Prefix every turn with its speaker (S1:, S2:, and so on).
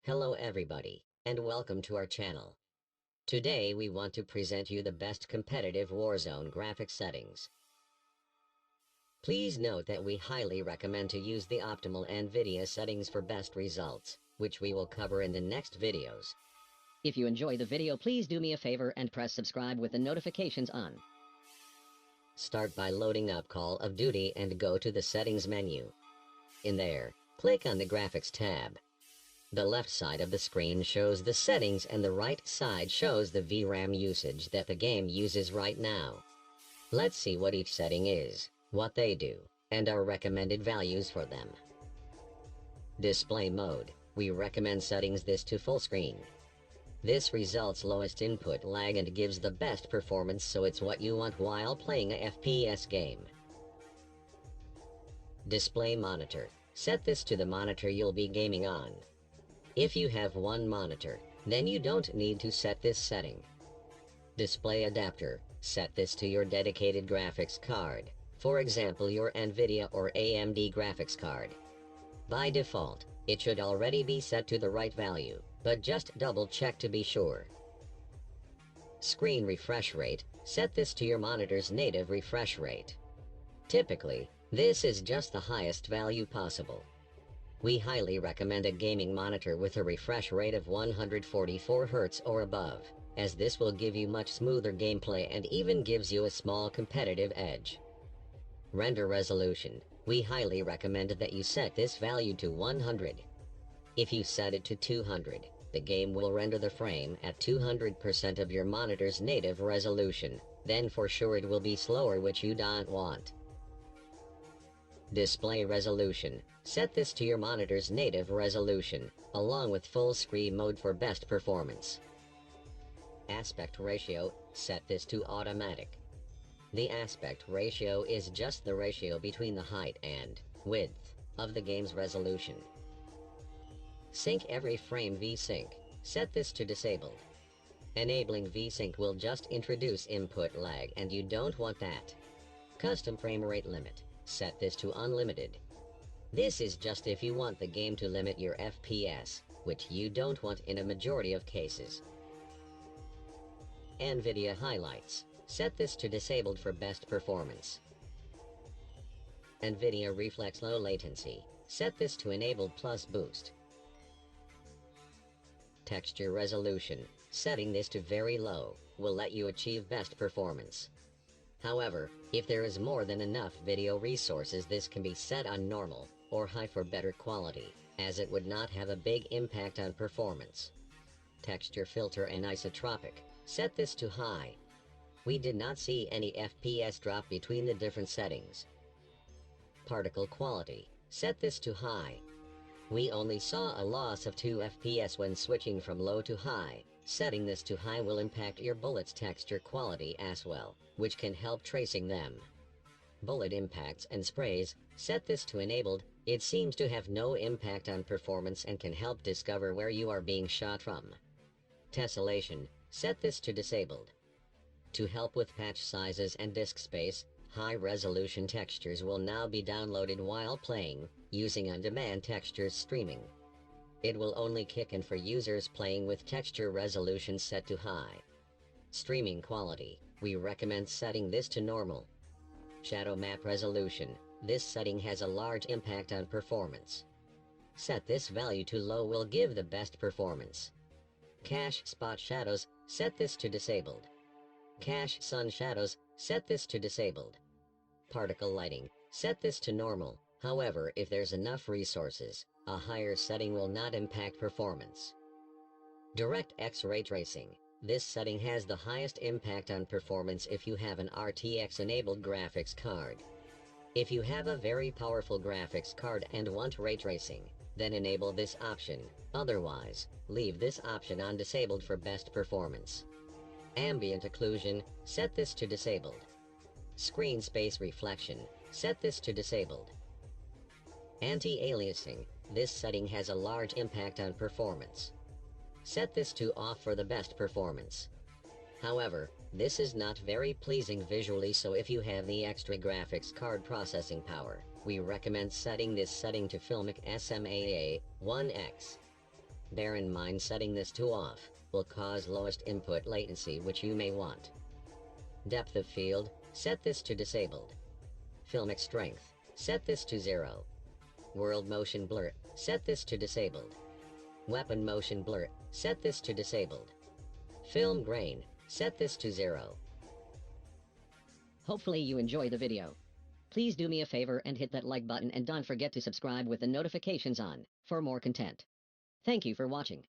S1: Hello everybody, and welcome to our channel. Today we want to present you the best competitive Warzone graphics settings. Please note that we highly recommend to use the optimal NVIDIA settings for best results, which we will cover in the next videos.
S2: If you enjoy the video, please do me a favor and press subscribe with the notifications on.
S1: Start by loading up Call of Duty and go to the settings menu. In there, click on the graphics tab. The left side of the screen shows the settings and the right side shows the VRAM usage that the game uses right now. Let's see what each setting is, what they do, and our recommended values for them. Display mode, we recommend settings this to full screen. This results lowest input lag and gives the best performance, so it's what you want while playing a FPS game. Display monitor, set this to the monitor you'll be gaming on. If you have one monitor, then you don't need to set this setting. Display adapter, set this to your dedicated graphics card, for example your NVIDIA or AMD graphics card. By default, it should already be set to the right value, but just double check to be sure. Screen refresh rate, set this to your monitor's native refresh rate. Typically, this is just the highest value possible. We highly recommend a gaming monitor with a refresh rate of 144 Hz or above, as this will give you much smoother gameplay and even gives you a small competitive edge. Render resolution, we highly recommend that you set this value to 100. If you set it to 200, the game will render the frame at 200% of your monitor's native resolution, then for sure it will be slower, which you don't want. Display resolution, set this to your monitor's native resolution, along with full screen mode for best performance. Aspect ratio, set this to automatic. The aspect ratio is just the ratio between the height and width of the game's resolution. Sync every frame VSync, set this to disabled. Enabling VSync will just introduce input lag and you don't want that. Custom frame rate limit, set this to unlimited. This is just if you want the game to limit your FPS, which you don't want in a majority of cases. NVIDIA highlights, set this to disabled for best performance. NVIDIA reflex low latency, set this to enabled plus boost. Texture resolution, setting this to very low, will let you achieve best performance. However, if there is more than enough video resources, this can be set on normal or high for better quality, as it would not have a big impact on performance. Texture filter and isotropic, set this to high. We did not see any FPS drop between the different settings. Particle quality, set this to high. We only saw a loss of 2 FPS when switching from low to high. Setting this to high will impact your bullets' texture quality as well, which can help tracing them. Bullet impacts and sprays, set this to enabled. It seems to have no impact on performance and can help discover where you are being shot from. Tessellation, set this to disabled. To help with patch sizes and disk space, high-resolution textures will now be downloaded while playing, using on-demand textures streaming. It will only kick in for users playing with texture resolution set to high. Streaming quality, we recommend setting this to normal. Shadow map resolution, this setting has a large impact on performance. Set this value to low will give the best performance. Cache spot shadows, set this to disabled. Cache sun shadows, set this to disabled. Particle lighting, set this to normal. However, if there's enough resources, a higher setting will not impact performance. DirectX ray tracing, this setting has the highest impact on performance if you have an RTX enabled graphics card. If you have a very powerful graphics card and want ray tracing, then enable this option. Otherwise, leave this option on disabled for best performance. Ambient occlusion, set this to disabled. Screen space reflection, set this to disabled. Anti-aliasing, this setting has a large impact on performance. Set this to off for the best performance. However, this is not very pleasing visually, so if you have the extra graphics card processing power, we recommend setting this setting to Filmic SMAA 1X. Bear in mind setting this to off will cause lowest input latency, which you may want. Depth of field, set this to disabled. Filmic strength, set this to 0. World motion blur, set this to disabled. Weapon motion blur, set this to disabled. Film grain, set this to 0.
S2: Hopefully you enjoy the video. Please do me a favor and hit that like button, and don't forget to subscribe with the notifications on for more content. Thank you for watching.